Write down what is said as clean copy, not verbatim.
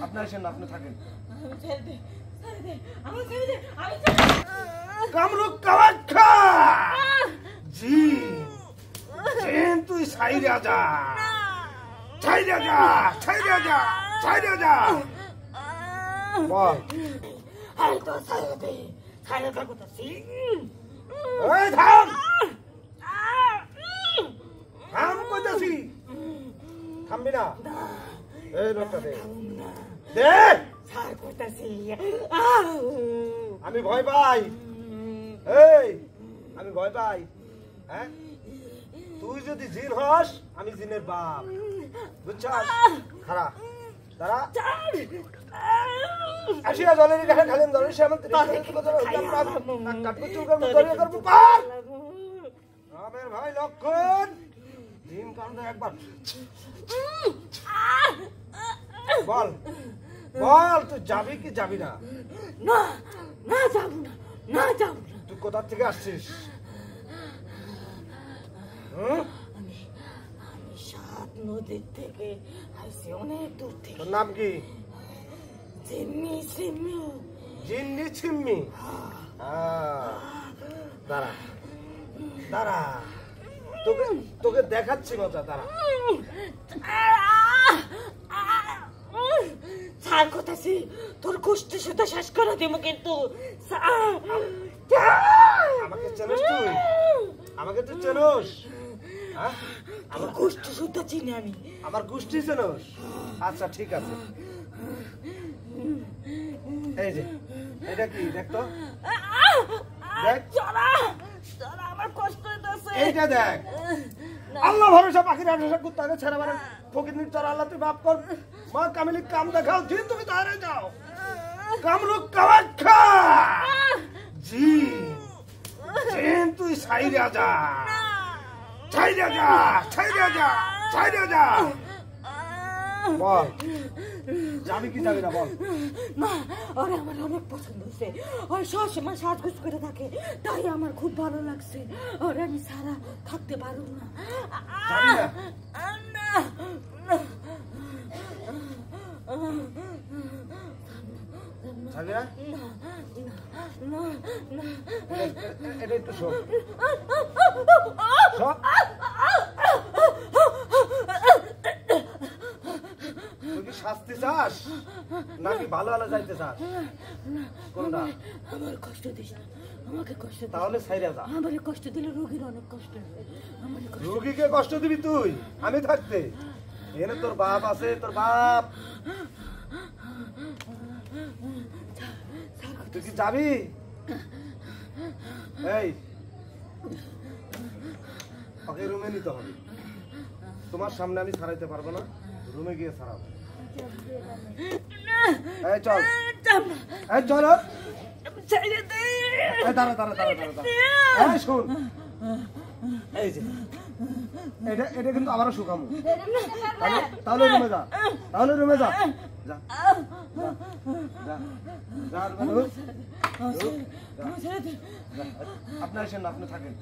আপনি আসেন, আপনি থাকেন। কামরূপ কামাখ্যা জি জেন তুই ছাইরা যা, ছাইরা যা, ছাইরা যা, ছাইরা যা। বল আরে তো ছাইরা দে, ছাইরা দে কোথাছি। এই থাম, থাম কইতাছি। থামবি না? এই লোকটা দে, দে। ছাড় কোথাছি। আমি ভয় পাই, এই আমি ভয় পাই। হ্যাঁ তুই যদি জিন হস, আমি জিনের বাপ, বুঝছস? খারাপ দাঁড়া, আসিয়া জলের কাছে খালেন ধরে সে আমার আমার ভাই লক্ষণ জিন কামড়ে একবার বল, বল তুই যাবি কি যাবি না? না না যাবো না, না যাবো না। তুই কোথা থেকে আসছিস? আমি সাত নদীর থেকে আসছি, অনেক দূর থেকে। তোর নাম কি? জিম্মি সিম্মি। জিন্নি ছিম্মি। দাঁড়া দাঁড়া, তোকে তোকে দেখাচ্ছি মজা, দাঁড়া। ছাড় কোথাছি, তোর কষ্ট শুধু শেষ করে দেব কিন্তু। আমাকে চেনস তুই? আমাকে তুই চেনস? আমার কষ্ট শুধু চিনি আমি। আমার গোষ্ঠী চেনস? আচ্ছা ঠিক আছে। এই যে এটা কি দেখতো, দেখ আমার কষ্ট হইতেছে। এইটা দেখ, আল্লাহ ভরসা পাখির ভরসা কুত্তাকে ছেড়ে মারে ফকির তোর আল্লাহ তুই বাপ কর, মা কামিনী কাম দেখাও, জিন তুমি তাহলে যাও। কামরূপ কামাখ্যা জি জিন তুই ছাইরা যা, ছাইরা যা, ছাইরা যা, ছাইরা যা। বল যাবি কি যাবি না বল। না আরে আমার অনেক পছন্দ হয়েছে, আর সবসময় সাজগোজ করে থাকে, তাই আমার খুব ভালো লাগছে। আর আমি সারা থাকতে পারব না। যাবি না? যাবি না? এটা একটু শোক, শোক। তুই কি শাস্তি চাস নাকি ভালো ভালো যাইতে চাস? কোনটা? আমার কষ্ট দিস না, আমাকে কষ্ট দিস না। তাহলে ছাইরা যা। আমার কষ্ট দিলে রোগীর অনেক কষ্ট হবে। আমার রোগীকে কষ্ট দিবি তুই আমি থাকতে? এনে তোর বাপ আছে, তোর বাপ। তুই কি যাবি? এই ওকে রুমে নিতে হবে, তোমার সামনে আমি ছাড়াইতে পারবো না, রুমে গিয়ে ছাড়াবো। এই চল, এই চলো, দাঁড়া দাঁড়া দাঁড়া দাঁড়া, এই শোন, এই যে এটা এটা কিন্তু আবারও শুকামো। তাহলে রুমে যা, তাহলে রুমে যা, যা যা যা, আপনি আসেন, আপনি থাকেন।